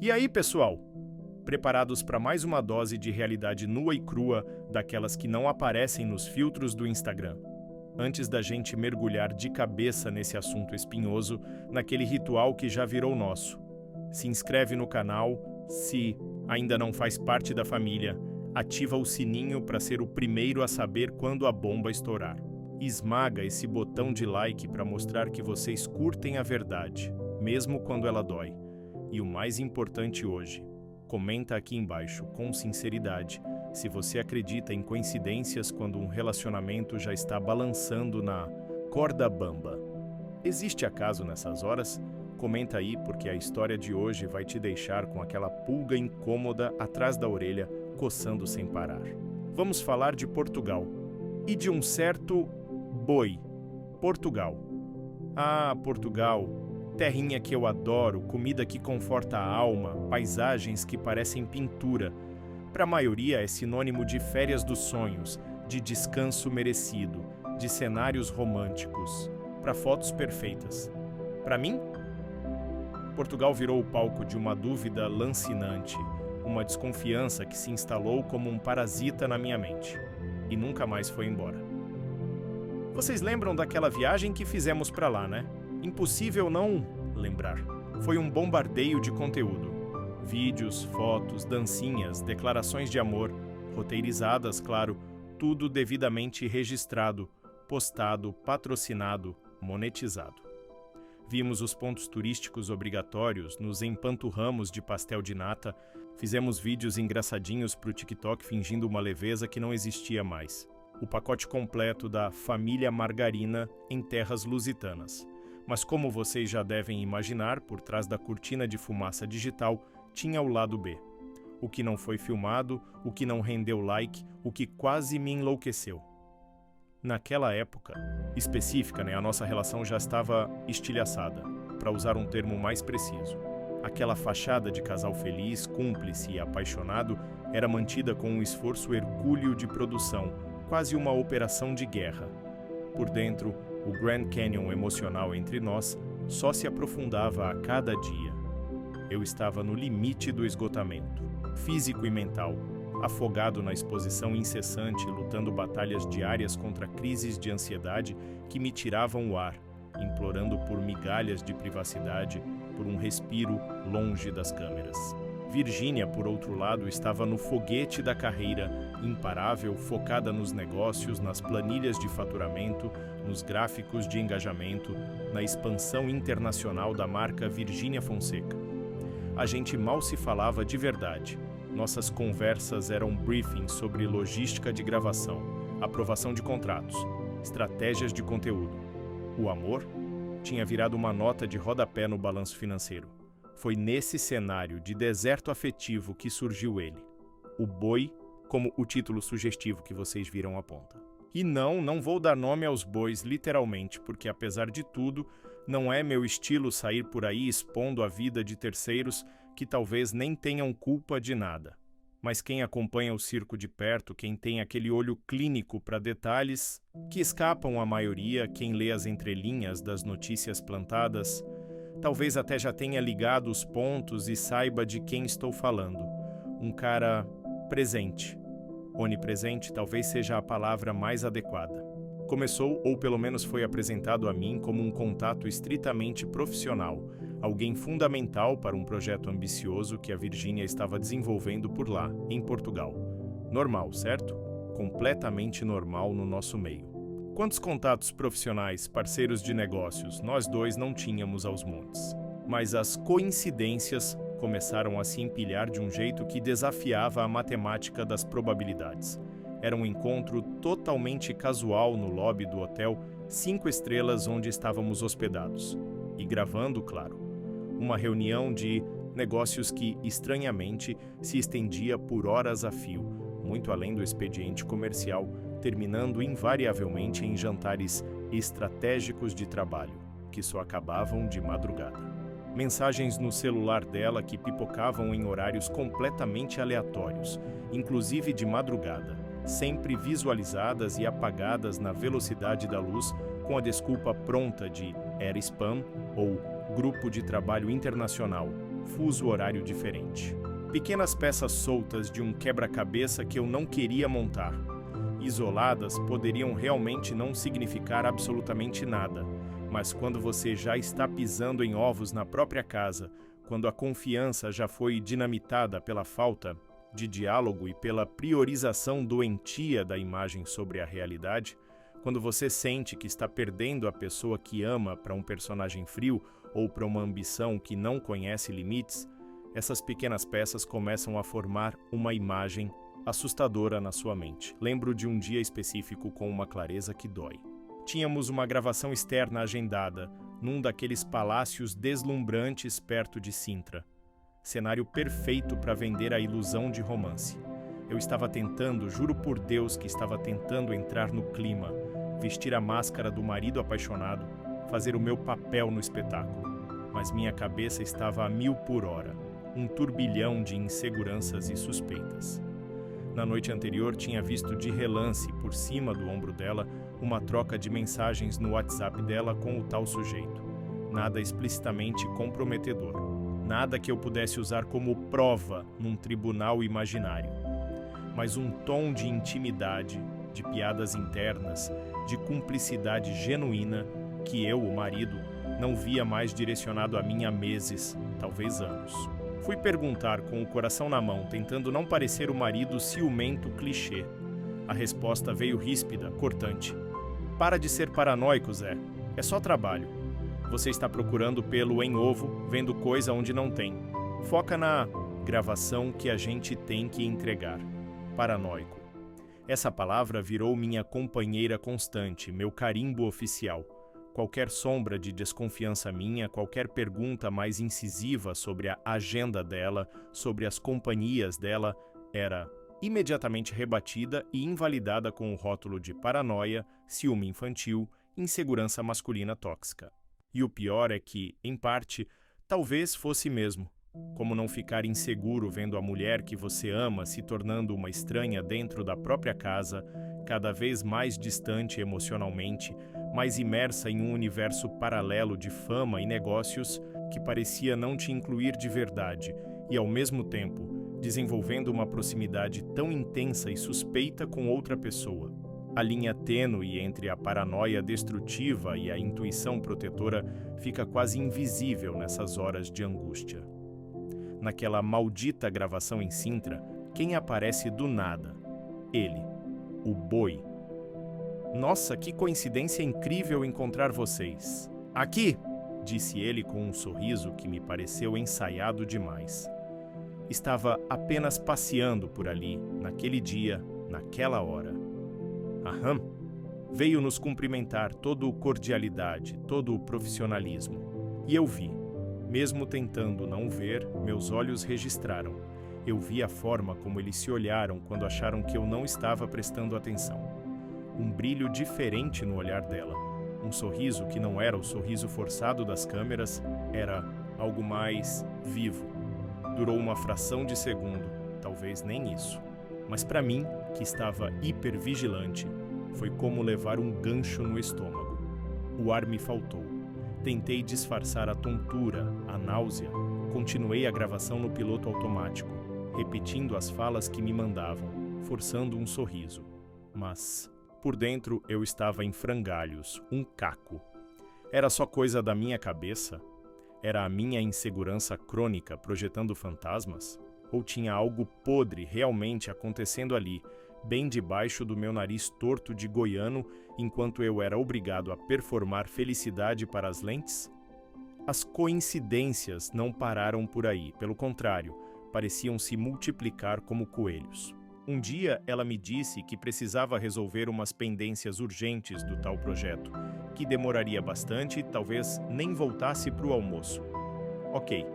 E aí, pessoal? Preparados para mais uma dose de realidade nua e crua, daquelas que não aparecem nos filtros do Instagram? Antes da gente mergulhar de cabeça nesse assunto espinhoso, naquele ritual que já virou nosso, se inscreve no canal, se ainda não faz parte da família, ativa o sininho para ser o primeiro a saber quando a bomba estourar. Esmaga esse botão de like para mostrar que vocês curtem a verdade, mesmo quando ela dói. E o mais importante hoje, comenta aqui embaixo, com sinceridade, se você acredita em coincidências quando um relacionamento já está balançando na corda bamba. Existe acaso nessas horas? Comenta aí, porque a história de hoje vai te deixar com aquela pulga incômoda atrás da orelha, coçando sem parar. Vamos falar de Portugal e de um certo boi. Portugal. Ah, Portugal. Terrinha que eu adoro, comida que conforta a alma, paisagens que parecem pintura. Para a maioria é sinônimo de férias dos sonhos, de descanso merecido, de cenários românticos, para fotos perfeitas. Para mim, Portugal virou o palco de uma dúvida lancinante, uma desconfiança que se instalou como um parasita na minha mente e nunca mais foi embora. Vocês lembram daquela viagem que fizemos para lá, né? Impossível não lembrar. Foi um bombardeio de conteúdo. Vídeos, fotos, dancinhas, declarações de amor, roteirizadas, claro, tudo devidamente registrado, postado, patrocinado, monetizado. Vimos os pontos turísticos obrigatórios, nos empanturramos de pastel de nata, fizemos vídeos engraçadinhos pro TikTok fingindo uma leveza que não existia mais. O pacote completo da família Margarina em terras lusitanas. Mas como vocês já devem imaginar, por trás da cortina de fumaça digital tinha o lado B. O que não foi filmado, o que não rendeu like, o que quase me enlouqueceu. Naquela época específica, a nossa relação já estava estilhaçada, para usar um termo mais preciso. Aquela fachada de casal feliz, cúmplice e apaixonado era mantida com um esforço hercúleo de produção, quase uma operação de guerra. Por dentro, o Grand Canyon emocional entre nós só se aprofundava a cada dia. Eu estava no limite do esgotamento, físico e mental, afogado na exposição incessante, lutando batalhas diárias contra crises de ansiedade que me tiravam o ar, implorando por migalhas de privacidade, por um respiro longe das câmeras. Virgínia, por outro lado, estava no foguete da carreira, imparável, focada nos negócios, nas planilhas de faturamento, nos gráficos de engajamento, na expansão internacional da marca Virgínia Fonseca. A gente mal se falava de verdade. Nossas conversas eram briefings sobre logística de gravação, aprovação de contratos, estratégias de conteúdo. O amor tinha virado uma nota de rodapé no balanço financeiro. Foi nesse cenário de deserto afetivo que surgiu ele. O boi, como o título sugestivo que vocês viram aponta. E não vou dar nome aos bois literalmente, porque apesar de tudo, não é meu estilo sair por aí expondo a vida de terceiros que talvez nem tenham culpa de nada. Mas quem acompanha o circo de perto, quem tem aquele olho clínico para detalhes que escapam à maioria, quem lê as entrelinhas das notícias plantadas, talvez até já tenha ligado os pontos e saiba de quem estou falando. Um cara presente. Onipresente talvez seja a palavra mais adequada. Começou, ou pelo menos foi apresentado a mim como um contato estritamente profissional, alguém fundamental para um projeto ambicioso que a Virgínia estava desenvolvendo por lá, em Portugal. Normal, certo? Completamente normal no nosso meio. Quantos contatos profissionais, parceiros de negócios, nós dois não tínhamos aos montes? Mas as coincidências começaram a se empilhar de um jeito que desafiava a matemática das probabilidades. Era um encontro totalmente casual no lobby do hotel 5 estrelas onde estávamos hospedados. E gravando, claro. Uma reunião de negócios que, estranhamente, se estendia por horas a fio, muito além do expediente comercial, terminando invariavelmente em jantares estratégicos de trabalho, que só acabavam de madrugada. Mensagens no celular dela que pipocavam em horários completamente aleatórios, inclusive de madrugada, sempre visualizadas e apagadas na velocidade da luz, com a desculpa pronta de era spam ou grupo de trabalho internacional, fuso horário diferente. Pequenas peças soltas de um quebra-cabeça que eu não queria montar. Isoladas, poderiam realmente não significar absolutamente nada, mas quando você já está pisando em ovos na própria casa, quando a confiança já foi dinamitada pela falta de diálogo e pela priorização doentia da imagem sobre a realidade, quando você sente que está perdendo a pessoa que ama para um personagem frio ou para uma ambição que não conhece limites, essas pequenas peças começam a formar uma imagem assustadora na sua mente. Lembro de um dia específico com uma clareza que dói. Tínhamos uma gravação externa agendada, num daqueles palácios deslumbrantes perto de Sintra. Cenário perfeito para vender a ilusão de romance. Eu estava tentando, juro por Deus que estava tentando entrar no clima, vestir a máscara do marido apaixonado, fazer o meu papel no espetáculo. Mas minha cabeça estava a 1000 por hora, um turbilhão de inseguranças e suspeitas. Na noite anterior, tinha visto de relance, por cima do ombro dela, uma troca de mensagens no WhatsApp dela com o tal sujeito. Nada explicitamente comprometedor. Nada que eu pudesse usar como prova num tribunal imaginário. Mas um tom de intimidade, de piadas internas, de cumplicidade genuína que eu, o marido, não via mais direcionado a mim há meses, talvez anos. Fui perguntar com o coração na mão, tentando não parecer o marido ciumento clichê. A resposta veio ríspida, cortante. Para de ser paranoico, Zé. É só trabalho. Você está procurando pelo em ovo, vendo coisa onde não tem. Foca na gravação que a gente tem que entregar. Paranoico. Essa palavra virou minha companheira constante, meu carimbo oficial. Qualquer sombra de desconfiança minha, qualquer pergunta mais incisiva sobre a agenda dela, sobre as companhias dela, era imediatamente rebatida e invalidada com o rótulo de paranoia, ciúme infantil, insegurança masculina tóxica. E o pior é que, em parte, talvez fosse mesmo. Como não ficar inseguro vendo a mulher que você ama se tornando uma estranha dentro da própria casa, cada vez mais distante emocionalmente, mais imersa em um universo paralelo de fama e negócios que parecia não te incluir de verdade e, ao mesmo tempo, desenvolvendo uma proximidade tão intensa e suspeita com outra pessoa. A linha tênue entre a paranoia destrutiva e a intuição protetora fica quase invisível nessas horas de angústia. Naquela maldita gravação em Sintra, quem aparece do nada? Ele, o boi. Nossa, que coincidência incrível encontrar vocês. Aqui, disse ele com um sorriso que me pareceu ensaiado demais. Estava apenas passeando por ali, naquele dia, naquela hora. Aham. Veio nos cumprimentar, todo cordialidade, todo profissionalismo. E eu vi. Mesmo tentando não ver, meus olhos registraram. Eu vi a forma como eles se olharam quando acharam que eu não estava prestando atenção. Um brilho diferente no olhar dela. Um sorriso que não era o sorriso forçado das câmeras, era algo mais vivo. Durou uma fração de segundo, talvez nem isso. Mas para mim, que estava hipervigilante, foi como levar um gancho no estômago. O ar me faltou. Tentei disfarçar a tontura, a náusea. Continuei a gravação no piloto automático, repetindo as falas que me mandavam, forçando um sorriso. Mas, por dentro, eu estava em frangalhos, um caco. Era só coisa da minha cabeça? Era a minha insegurança crônica projetando fantasmas? Ou tinha algo podre realmente acontecendo ali, bem debaixo do meu nariz torto de goiano, enquanto eu era obrigado a performar felicidade para as lentes? As coincidências não pararam por aí, pelo contrário, pareciam se multiplicar como coelhos. Um dia ela me disse que precisava resolver umas pendências urgentes do tal projeto, que demoraria bastante e talvez nem voltasse para o almoço. Ok.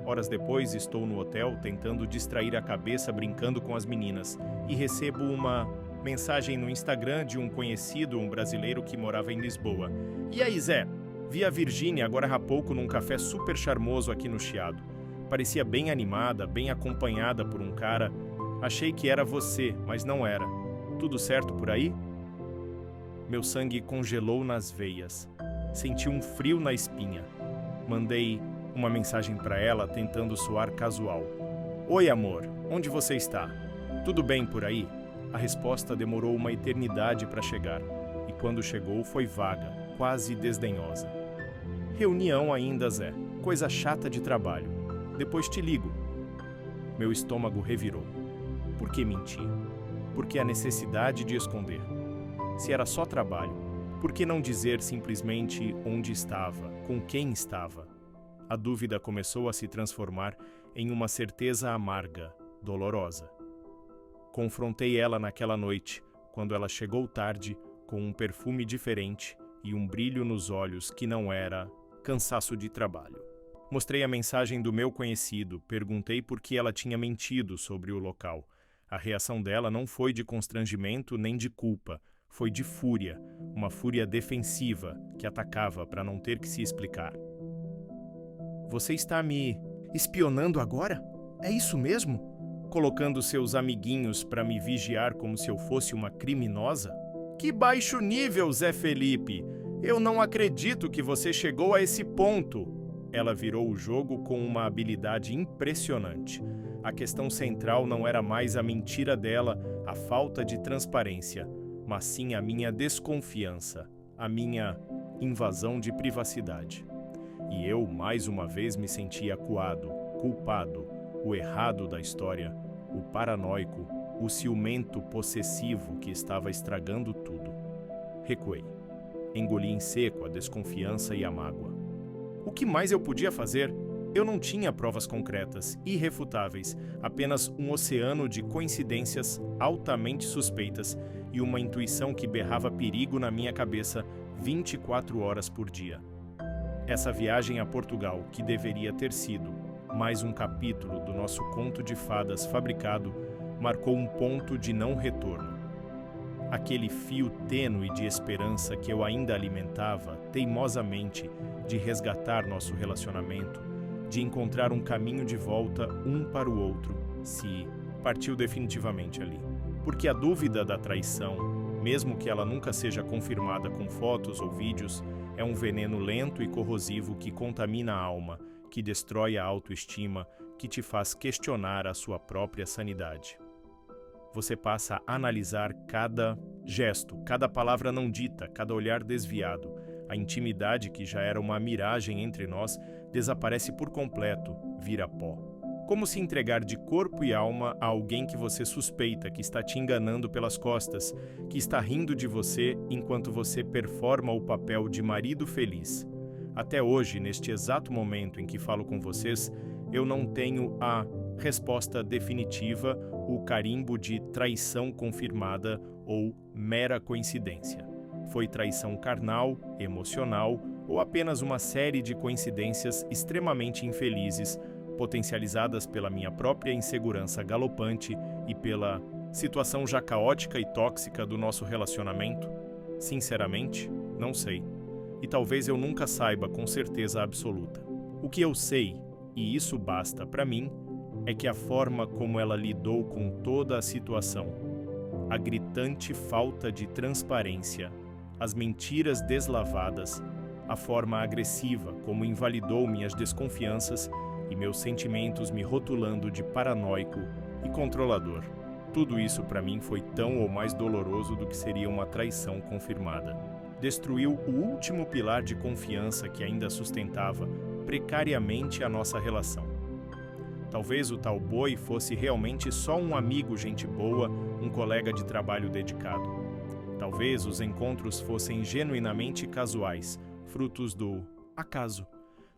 Horas depois estou no hotel tentando distrair a cabeça brincando com as meninas e recebo uma mensagem no Instagram de um conhecido, um brasileiro que morava em Lisboa. E aí, Zé? Vi a Virgínia agora há pouco num café super charmoso aqui no Chiado. Parecia bem animada, bem acompanhada por um cara. Achei que era você, mas não era. Tudo certo por aí? Meu sangue congelou nas veias. Senti um frio na espinha. Mandei, Uma mensagem para ela tentando soar casual. Oi, amor, onde você está? Tudo bem por aí? A resposta demorou uma eternidade para chegar, e quando chegou foi vaga, quase desdenhosa. Reunião ainda, Zé. Coisa chata de trabalho. Depois te ligo. Meu estômago revirou. Por que mentir? Por que a necessidade de esconder? Se era só trabalho, por que não dizer simplesmente onde estava, com quem estava? A dúvida começou a se transformar em uma certeza amarga, dolorosa. Confrontei ela naquela noite, quando ela chegou tarde, com um perfume diferente e um brilho nos olhos que não era cansaço de trabalho. Mostrei a mensagem do meu conhecido, perguntei por que ela tinha mentido sobre o local. A reação dela não foi de constrangimento nem de culpa, foi de fúria, uma fúria defensiva que atacava para não ter que se explicar. Você está me espionando agora? É isso mesmo? Colocando seus amiguinhos para me vigiar como se eu fosse uma criminosa? Que baixo nível, Zé Felipe! Eu não acredito que você chegou a esse ponto. Ela virou o jogo com uma habilidade impressionante. A questão central não era mais a mentira dela, a falta de transparência, mas sim a minha desconfiança, a minha invasão de privacidade. E eu, mais uma vez, me senti acuado, culpado, o errado da história, o paranoico, o ciumento possessivo que estava estragando tudo. Recuei. Engoli em seco a desconfiança e a mágoa. O que mais eu podia fazer? Eu não tinha provas concretas, irrefutáveis, apenas um oceano de coincidências altamente suspeitas e uma intuição que berrava perigo na minha cabeça 24 horas por dia. Essa viagem a Portugal, que deveria ter sido mais um capítulo do nosso conto de fadas fabricado, marcou um ponto de não retorno. Aquele fio tênue de esperança que eu ainda alimentava teimosamente de resgatar nosso relacionamento, de encontrar um caminho de volta um para o outro, se partiu definitivamente ali. Porque a dúvida da traição, mesmo que ela nunca seja confirmada com fotos ou vídeos, é um veneno lento e corrosivo que contamina a alma, que destrói a autoestima, que te faz questionar a sua própria sanidade. Você passa a analisar cada gesto, cada palavra não dita, cada olhar desviado. A intimidade, que já era uma miragem entre nós, desaparece por completo, vira pó. Como se entregar de corpo e alma a alguém que você suspeita que está te enganando pelas costas, que está rindo de você enquanto você performa o papel de marido feliz. Até hoje, neste exato momento em que falo com vocês, eu não tenho a resposta definitiva, o carimbo de traição confirmada ou mera coincidência. Foi traição carnal, emocional ou apenas uma série de coincidências extremamente infelizes, potencializadas pela minha própria insegurança galopante e pela situação já caótica e tóxica do nosso relacionamento? Sinceramente, não sei. E talvez eu nunca saiba com certeza absoluta. O que eu sei, e isso basta para mim, é que a forma como ela lidou com toda a situação, a gritante falta de transparência, as mentiras deslavadas, a forma agressiva como invalidou minhas desconfianças e meus sentimentos me rotulando de paranoico e controlador. Tudo isso para mim foi tão ou mais doloroso do que seria uma traição confirmada. Destruiu o último pilar de confiança que ainda sustentava precariamente a nossa relação. Talvez o tal boi fosse realmente só um amigo gente boa, um colega de trabalho dedicado. Talvez os encontros fossem genuinamente casuais, frutos do acaso.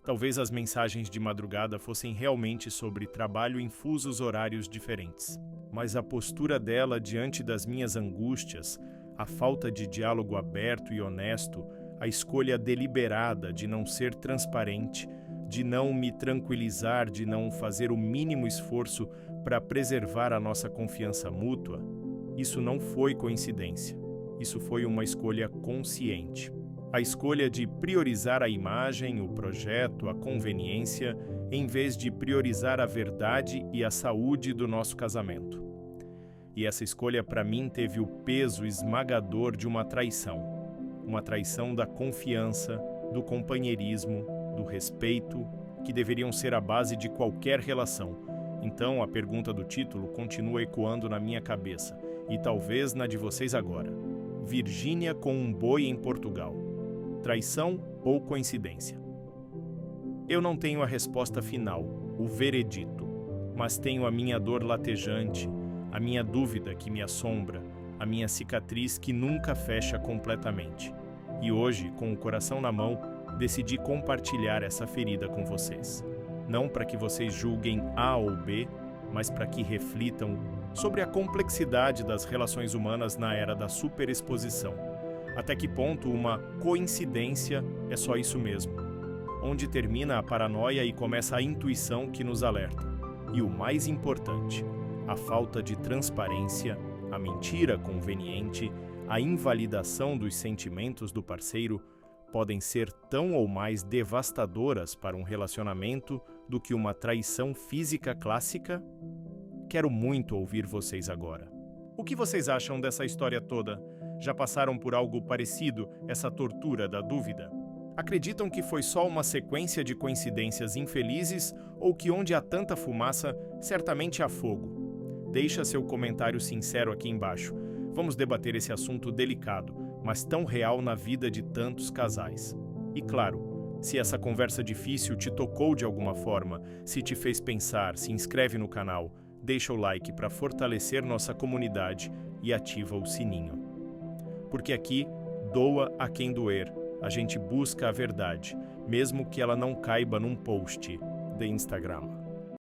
Talvez as mensagens de madrugada fossem realmente sobre trabalho em fusos horários diferentes. Mas a postura dela diante das minhas angústias, a falta de diálogo aberto e honesto, a escolha deliberada de não ser transparente, de não me tranquilizar, de não fazer o mínimo esforço para preservar a nossa confiança mútua, isso não foi coincidência. Isso foi uma escolha consciente. A escolha de priorizar a imagem, o projeto, a conveniência, em vez de priorizar a verdade e a saúde do nosso casamento. E essa escolha, para mim, teve o peso esmagador de uma traição da confiança, do companheirismo, do respeito que deveriam ser a base de qualquer relação. Então, a pergunta do título continua ecoando na minha cabeça, e talvez na de vocês agora. Virgínia com um boi em Portugal. Traição ou coincidência? Eu não tenho a resposta final, o veredito, mas tenho a minha dor latejante, a minha dúvida que me assombra, a minha cicatriz que nunca fecha completamente. E hoje, com o coração na mão, decidi compartilhar essa ferida com vocês. Não para que vocês julguem A ou B, mas para que reflitam sobre a complexidade das relações humanas na era da superexposição. Até que ponto uma coincidência é só isso mesmo? Onde termina a paranoia e começa a intuição que nos alerta? E o mais importante, a falta de transparência, a mentira conveniente, a invalidação dos sentimentos do parceiro podem ser tão ou mais devastadoras para um relacionamento do que uma traição física clássica? Quero muito ouvir vocês agora. O que vocês acham dessa história toda? Já passaram por algo parecido, essa tortura da dúvida? Acreditam que foi só uma sequência de coincidências infelizes ou que onde há tanta fumaça, certamente há fogo? Deixa seu comentário sincero aqui embaixo. Vamos debater esse assunto delicado, mas tão real na vida de tantos casais. E claro, se essa conversa difícil te tocou de alguma forma, se te fez pensar, se inscreve no canal, deixa o like para fortalecer nossa comunidade e ativa o sininho. Porque aqui, doa a quem doer, a gente busca a verdade, mesmo que ela não caiba num post de Instagram.